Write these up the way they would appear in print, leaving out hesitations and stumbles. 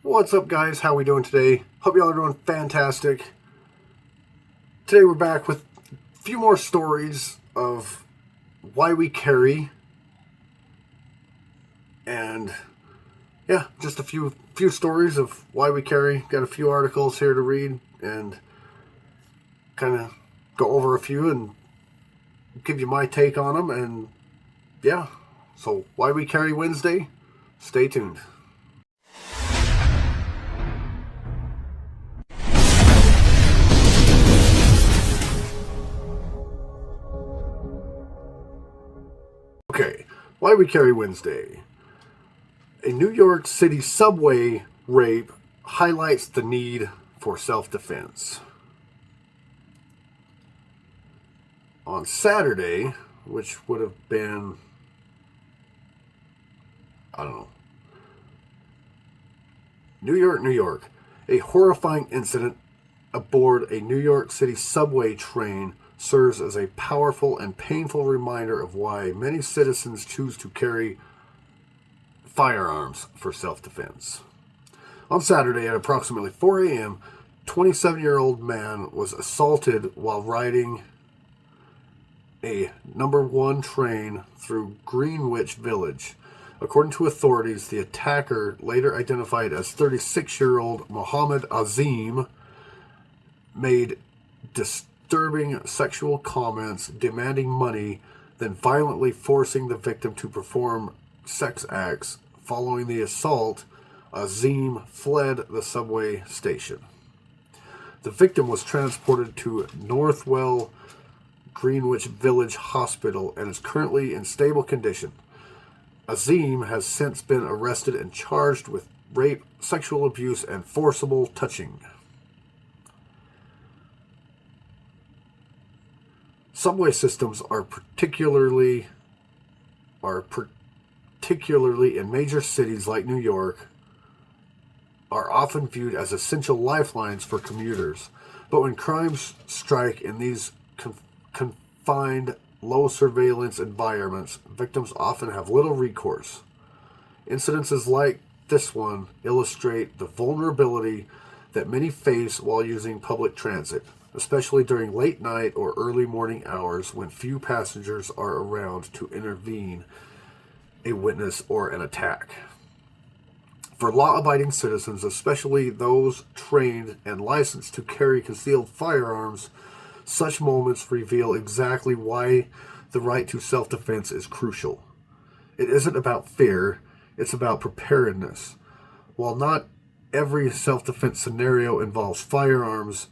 What's up, guys? How we doing today? Hope y'all are doing fantastic. Today we're back with a few more stories of why we carry, and yeah, just a few stories of why we carry. Got a few articles here to read and kind of go over a few and give you my take on them. And yeah, so why we carry Wednesday? Stay tuned. Okay, why we carry Wednesday. A New York City subway rape highlights the need for self-defense. On Saturday, which would have been, New York, a horrifying incident aboard a New York City subway train serves as a powerful and painful reminder of why many citizens choose to carry firearms for self-defense. On Saturday at approximately 4 a.m., 27-year-old man was assaulted while riding a number 1 train through Greenwich Village. According to authorities, the attacker, later identified as 36-year-old Mohammed Azim, made disturbing sexual comments, demanding money, then violently forcing the victim to perform sex acts. Following the assault, Azim fled the subway station. The victim was transported to Northwell Greenwich Village Hospital and is currently in stable condition. Azim has since been arrested and charged with rape, sexual abuse, and forcible touching. Subway systems are particularly in major cities like New York, are often viewed as essential lifelines for commuters. But when crimes strike in these confined, low-surveillance environments, victims often have little recourse. Incidences like this one illustrate the vulnerability that many face while using public transit, especially during late night or early morning hours when few passengers are around to intervene, a witness, or an attack. For law-abiding citizens, especially those trained and licensed to carry concealed firearms, such moments reveal exactly why the right to self-defense is crucial. It isn't about fear, it's about preparedness. While not every self-defense scenario involves firearms,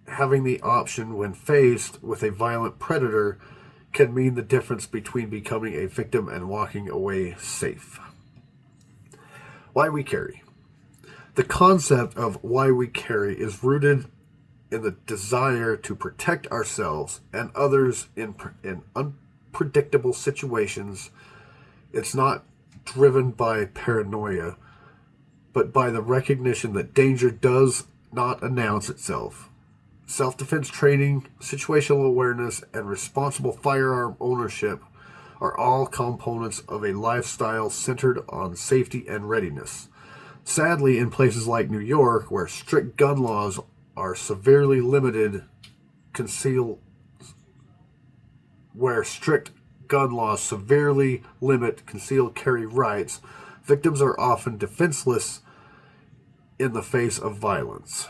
having the option when faced with a violent predator can mean the difference between becoming a victim and walking away safe. Why we carry. The concept of why we carry is rooted in the desire to protect ourselves and others in unpredictable situations. It's not driven by paranoia, but by the recognition that danger does not announce itself. Self-defense training, situational awareness, and responsible firearm ownership are all components of a lifestyle centered on safety and readiness. Sadly, in places like New York, where strict gun laws are severely limited, concealed carry rights, victims are often defenseless in the face of violence.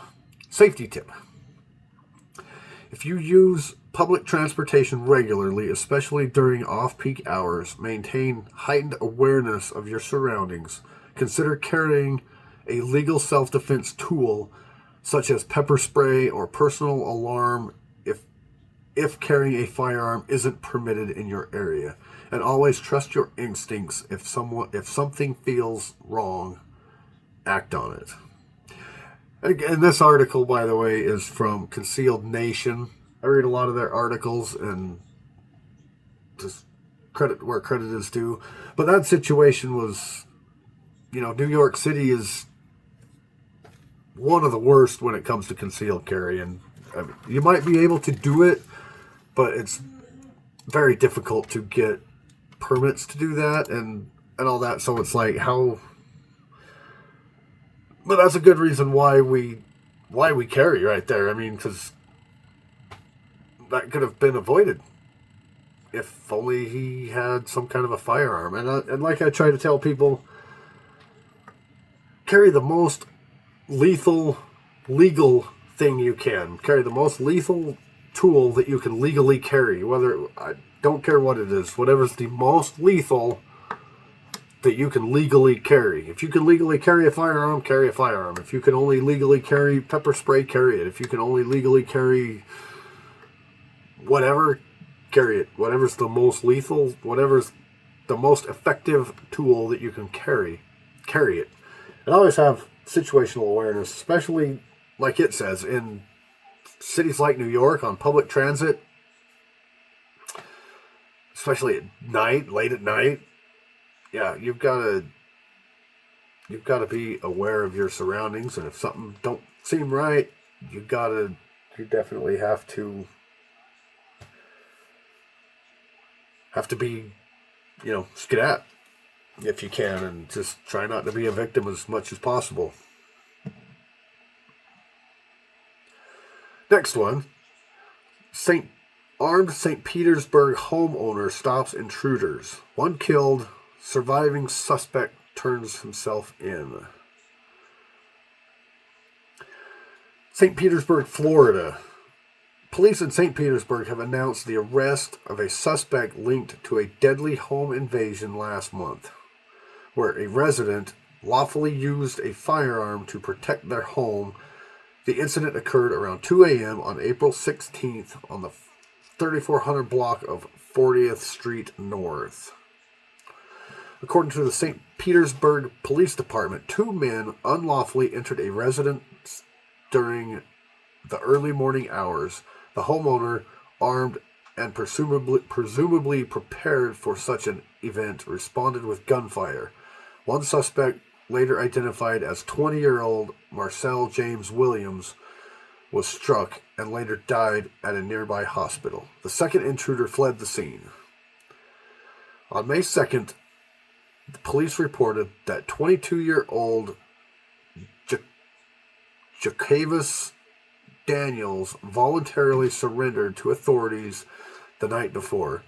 Safety tip. If you use public transportation regularly, especially during off-peak hours, maintain heightened awareness of your surroundings. Consider carrying a legal self-defense tool such as pepper spray or personal alarm if carrying a firearm isn't permitted in your area. And always trust your instincts. If something feels wrong, act on it. And this article, by the way, is from Concealed Nation. I read a lot of their articles and just credit where credit is due. But that situation was, New York City is one of the worst when it comes to concealed carry. And you might be able to do it, but it's very difficult to get permits to do that and all that. So it's like, how But that's a good reason why we carry right there. I mean, because that could have been avoided if only he had some kind of a firearm. And like I try to tell people, carry the most lethal, legal thing you can. Carry the most lethal tool that you can legally carry. Whether I don't care what it is, whatever's the most lethal that you can legally carry. If you can legally carry a firearm, carry a firearm. If you can only legally carry pepper spray, carry it. If you can only legally carry whatever, carry it. Whatever's the most lethal, whatever's the most effective tool that you can carry it. And always have situational awareness, especially like it says in cities like New York on public transit, especially at night, late at night. Yeah, you've got to be aware of your surroundings, and if something don't seem right, you definitely have to be, skedat if you can, and just try not to be a victim as much as possible. Next one, armed St. Petersburg homeowner stops intruders. One killed. Surviving suspect turns himself in. St. Petersburg, Florida. Police in St. Petersburg have announced the arrest of a suspect linked to a deadly home invasion last month, where a resident lawfully used a firearm to protect their home. The incident occurred around 2 a.m. on April 16th on the 3400 block of 40th Street North. According to the St. Petersburg Police Department, 2 men unlawfully entered a residence during the early morning hours. The homeowner, armed and presumably prepared for such an event, responded with gunfire. One suspect, later identified as 20-year-old Marcel James Williams, was struck and later died at a nearby hospital. The second intruder fled the scene. On May 2nd, the police reported that 22-year-old Jacavis Daniels voluntarily surrendered to authorities the night before.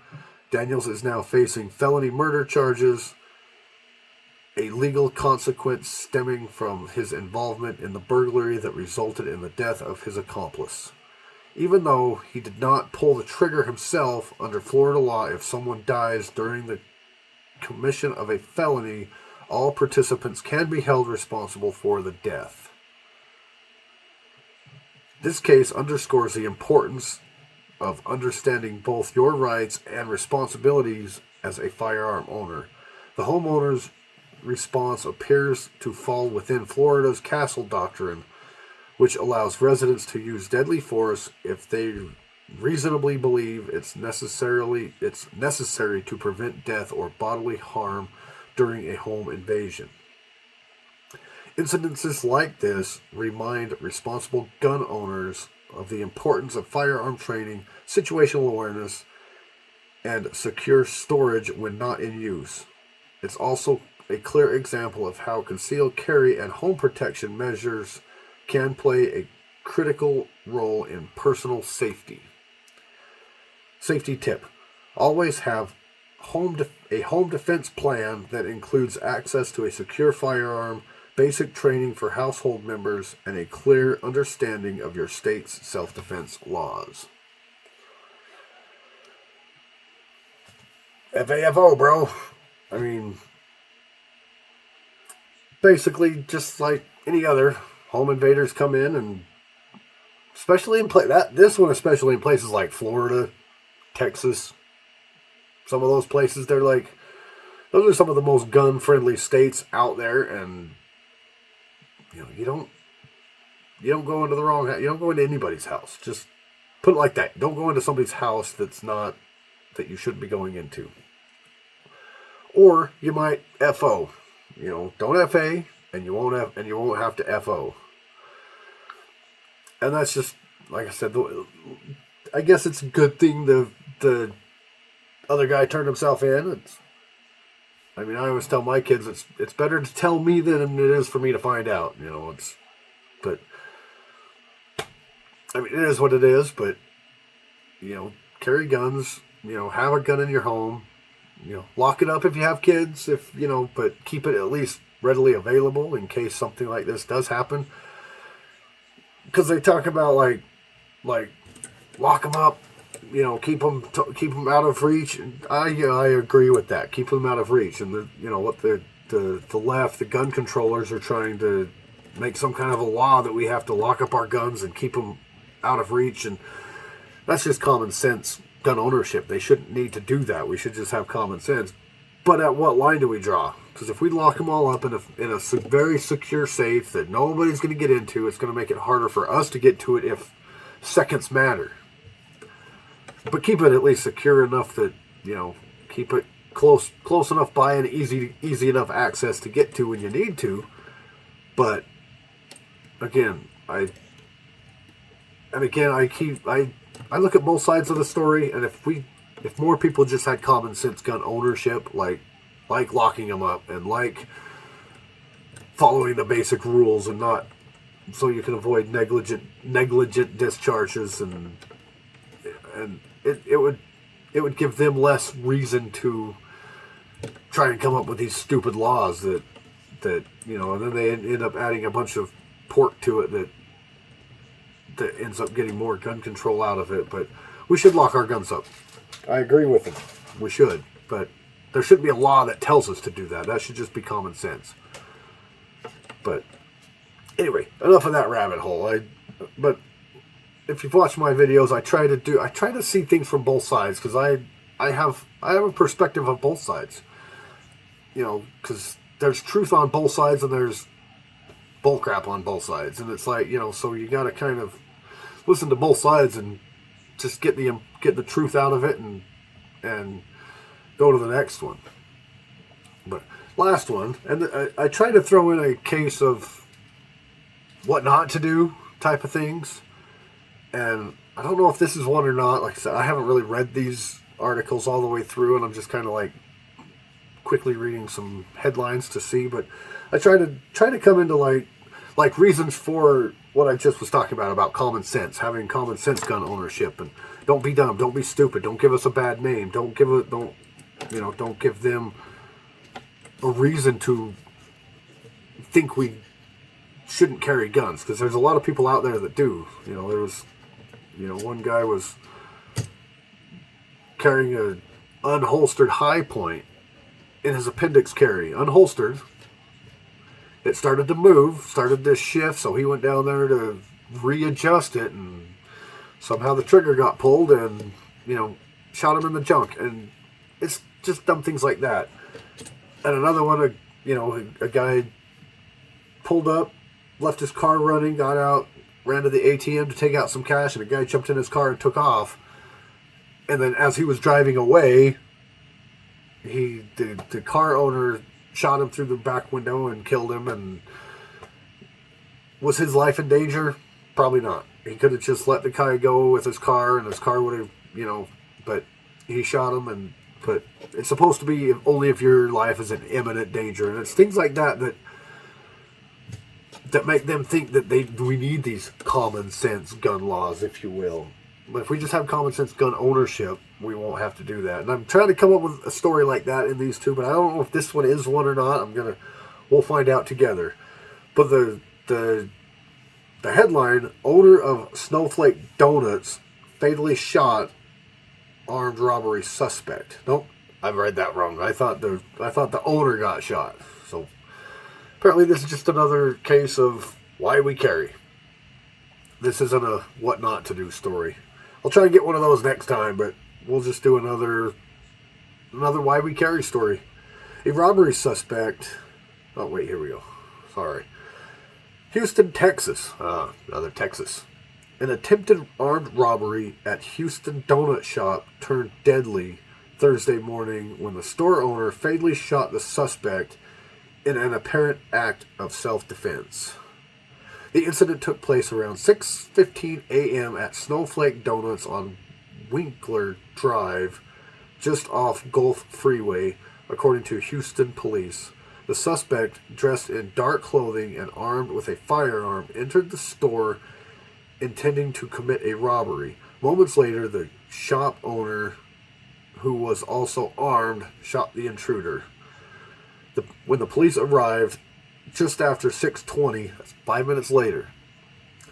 Daniels is now facing felony murder charges, a legal consequence stemming from his involvement in the burglary that resulted in the death of his accomplice. Even though he did not pull the trigger himself, under Florida law, if someone dies during the commission of a felony, all participants can be held responsible for the death. This case underscores the importance of understanding both your rights and responsibilities as a firearm owner. The homeowner's response appears to fall within Florida's castle doctrine, which allows residents to use deadly force if they reasonably believe it's necessary to prevent death or bodily harm during a home invasion. Incidences like this remind responsible gun owners of the importance of firearm training, situational awareness, and secure storage when not in use. It's also a clear example of how concealed carry and home protection measures can play a critical role in personal safety. Safety tip: always have a home defense plan that includes access to a secure firearm, basic training for household members, and a clear understanding of your state's self-defense laws. FAFO, bro. I mean, basically, just like any other, home invaders come in, and especially especially in places like Florida, Texas, some of those places, those are some of the most gun-friendly states out there, and you don't go into you don't go into anybody's house. Just put it like that. Don't go into somebody's house that you shouldn't be going into. Or you might FO. Don't FA, and you won't have to FO. And that's just, like I said, I guess it's a good thing the other guy turned himself in. I mean, I always tell my kids it's better to tell me than it is for me to find out. But I mean, it is what it is. But carry guns. Have a gun in your home. Lock it up if you have kids. But keep it at least readily available in case something like this does happen. Because they talk about like lock them up. Keep them out of reach. I agree with that. Keep them out of reach. And what the left, the gun controllers are trying to make some kind of a law that we have to lock up our guns and keep them out of reach, and that's just common sense gun ownership. They shouldn't need to do that. We should just have common sense. But at what line do we draw? Because if we lock them all up in a very secure safe that nobody's going to get into, it's going to make it harder for us to get to it if seconds matter. But keep it at least secure enough that, keep it close enough by and easy enough access to get to when you need to. But again, I look at both sides of the story, and if more people just had common sense gun ownership, like locking them up and like following the basic rules, and not so you can avoid negligent discharges, and it would give them less reason to try and come up with these stupid laws that and then they end up adding a bunch of pork to it that ends up getting more gun control out of it. But we should lock our guns up. I agree with them. We should. But there shouldn't be a law that tells us to do that. That should just be common sense. But anyway, enough of that rabbit hole. But if you've watched my videos, I try to see things from both sides, because I have a perspective of both sides. Because there's truth on both sides and there's bullcrap on both sides, and it's like, so you got to kind of listen to both sides and just get the truth out of it and go to the next one. But last one, and I try to throw in a case of what not to do type of things, and I don't know if this is one or not. Like I said, I haven't really read these articles all the way through, and I'm just kind of like quickly reading some headlines to see. But I try to come into like reasons for what I just was talking about common sense, having common sense gun ownership, and don't be dumb, don't be stupid, don't give us a bad name, don't give them a reason to think we shouldn't carry guns, because there's a lot of people out there that do. There was, one guy was carrying a unholstered high point in his appendix carry, unholstered. It started to move, started to shift, so he went down there to readjust it, and somehow the trigger got pulled and, shot him in the junk. And it's just dumb things like that. And another one, a guy pulled up, left his car running, got out, ran to the ATM to take out some cash, and a guy jumped in his car and took off. And then as he was driving away, the car owner shot him through the back window and killed him. And was his life in danger? Probably not. He could have just let the guy go with his car, and his car would have, but he shot him. But it's supposed to be only if your life is in imminent danger. And it's things like that make them think that we need these common sense gun laws, if you will. But if we just have common sense gun ownership, we won't have to do that. And I'm trying to come up with a story like that in these two, but I don't know if this one is one or not. We'll find out together. But the headline: owner of Snowflake Donuts fatally shot armed robbery suspect. Nope, I've read that wrong. I thought the owner got shot. So apparently this is just another case of why we carry. This isn't a what not to do story. I'll try and get one of those next time, but we'll just do another why we carry story. A robbery suspect. Oh wait, here we go. Sorry. Houston, Texas. Another Texas. An attempted armed robbery at Houston donut shop turned deadly Thursday morning when the store owner fatally shot the suspect in an apparent act of self-defense. The incident took place around 6:15 a.m. at Snowflake Donuts on Winkler Drive, just off Gulf Freeway, according to Houston police. The suspect, dressed in dark clothing and armed with a firearm, entered the store intending to commit a robbery. Moments later, the shop owner, who was also armed, shot the intruder. When the police arrived just after 6:20, that's 5 minutes later,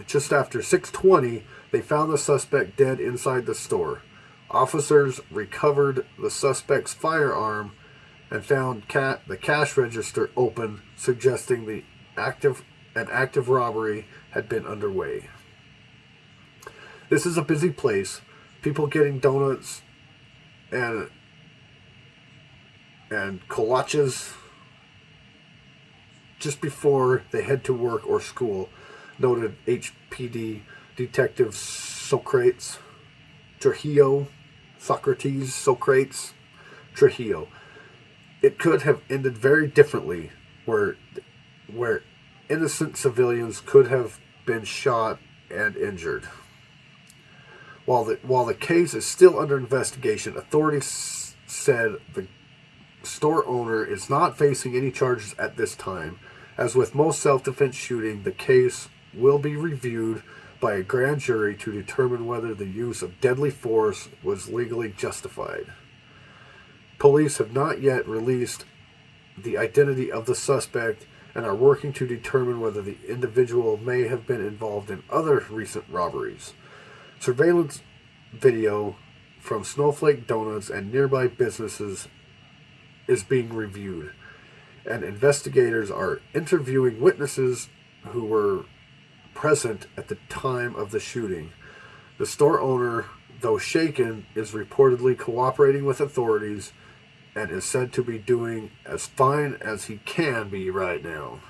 just after 6:20, they found the suspect dead inside the store. Officers recovered the suspect's firearm and found the cash register open, suggesting an active robbery had been underway. This is a busy place. People getting donuts and kolaches just before they head to work or school, noted HPD Detective Socrates Trujillo. It could have ended very differently, where innocent civilians could have been shot and injured. While the case is still under investigation, authorities said the store owner is not facing any charges at this time. As with most self-defense shooting, the case will be reviewed by a grand jury to determine whether the use of deadly force was legally justified. Police have not yet released the identity of the suspect and are working to determine whether the individual may have been involved in other recent robberies. Surveillance video from Snowflake Donuts and nearby businesses is being reviewed, and investigators are interviewing witnesses who were present at the time of the shooting. The store owner, though shaken, is reportedly cooperating with authorities and is said to be doing as fine as he can be right now.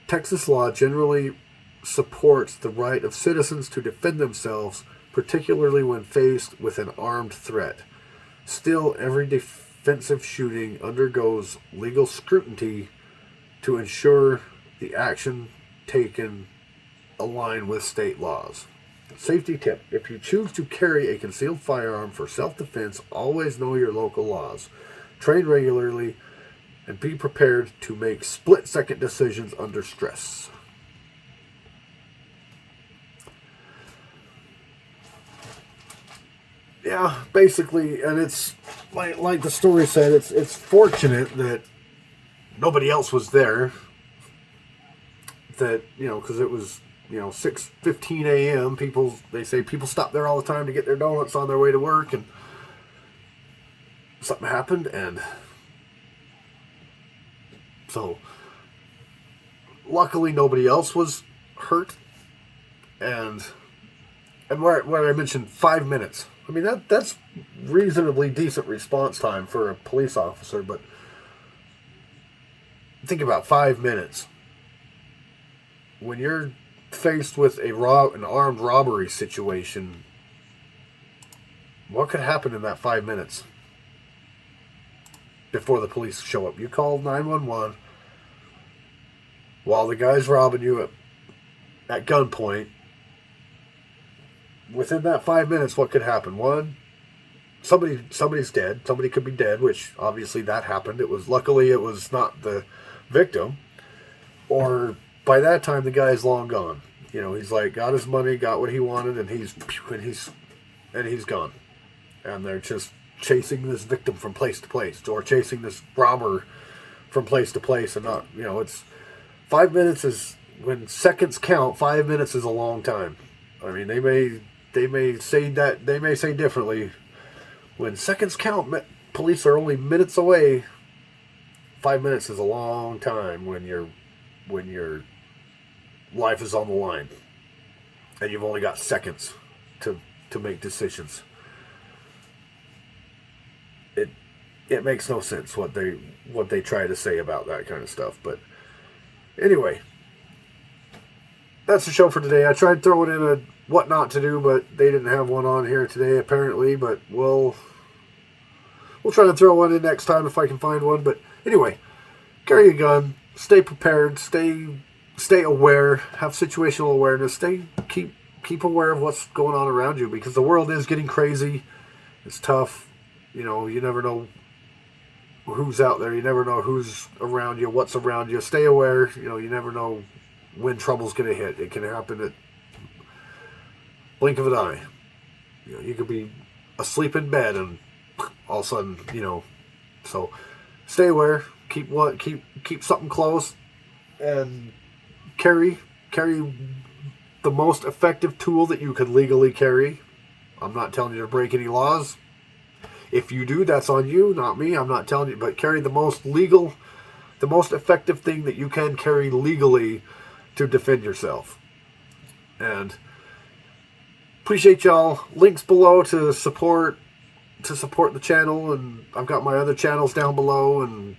Texas law generally supports the right of citizens to defend themselves, particularly when faced with an armed threat. Still, every defensive shooting undergoes legal scrutiny to ensure the action taken align with state laws. Safety tip: if you choose to carry a concealed firearm for self-defense, always know your local laws. Train regularly and be prepared to make split-second decisions under stress. Yeah, basically, and it's like the story said, it's fortunate that nobody else was there. That, because it was 6:15 a.m. They say people stop there all the time to get their donuts on their way to work, and something happened, and so luckily nobody else was hurt. And where I mentioned 5 minutes, I mean that's reasonably decent response time for a police officer, but think about 5 minutes when you're faced with an armed robbery situation. What could happen in that 5 minutes before the police show up? You call 911 while the guy's robbing you at gunpoint. Within that 5 minutes, what could happen? One, somebody's dead. Somebody could be dead, which obviously that happened. Luckily it was not the victim, or by that time the guy's long gone. He's got his money, got what he wanted, and he's gone. And they're just chasing this victim from place to place, or chasing this robber from place to place, and not, it's 5 minutes is, when seconds count, 5 minutes is a long time. I mean, they may say differently. When seconds count, police are only minutes away. 5 minutes is a long time when your life is on the line, and you've only got seconds to make decisions. It makes no sense what they try to say about that kind of stuff. But anyway, that's the show for today. I tried throwing in a what not to do, but they didn't have one on here today apparently. But we'll try to throw one in next time if I can find one. But anyway, carry a gun, stay prepared, stay aware, have situational awareness, keep aware of what's going on around you, because the world is getting crazy. It's tough. You never know who's out there. You never know who's around you, what's around you. Stay aware. You never know when trouble's going to hit. It can happen at blink of an eye. You could be asleep in bed and all of a sudden, So stay aware. Keep something close, and carry the most effective tool that you can legally carry. I'm not telling you to break any laws. If you do, that's on you, not me. I'm not telling you, but carry the most effective thing that you can carry legally to defend yourself. And appreciate y'all. Links below to support the channel, and I've got my other channels down below, and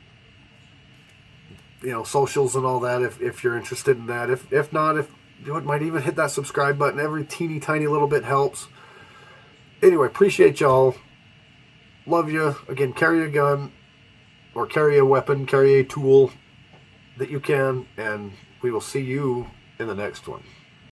socials and all that if you're interested in that. If not, if you might even hit that subscribe button. Every teeny tiny little bit helps. Anyway, appreciate y'all. Love you. Again, carry a gun or carry a weapon, carry a tool that you can, and we will see you in the next one.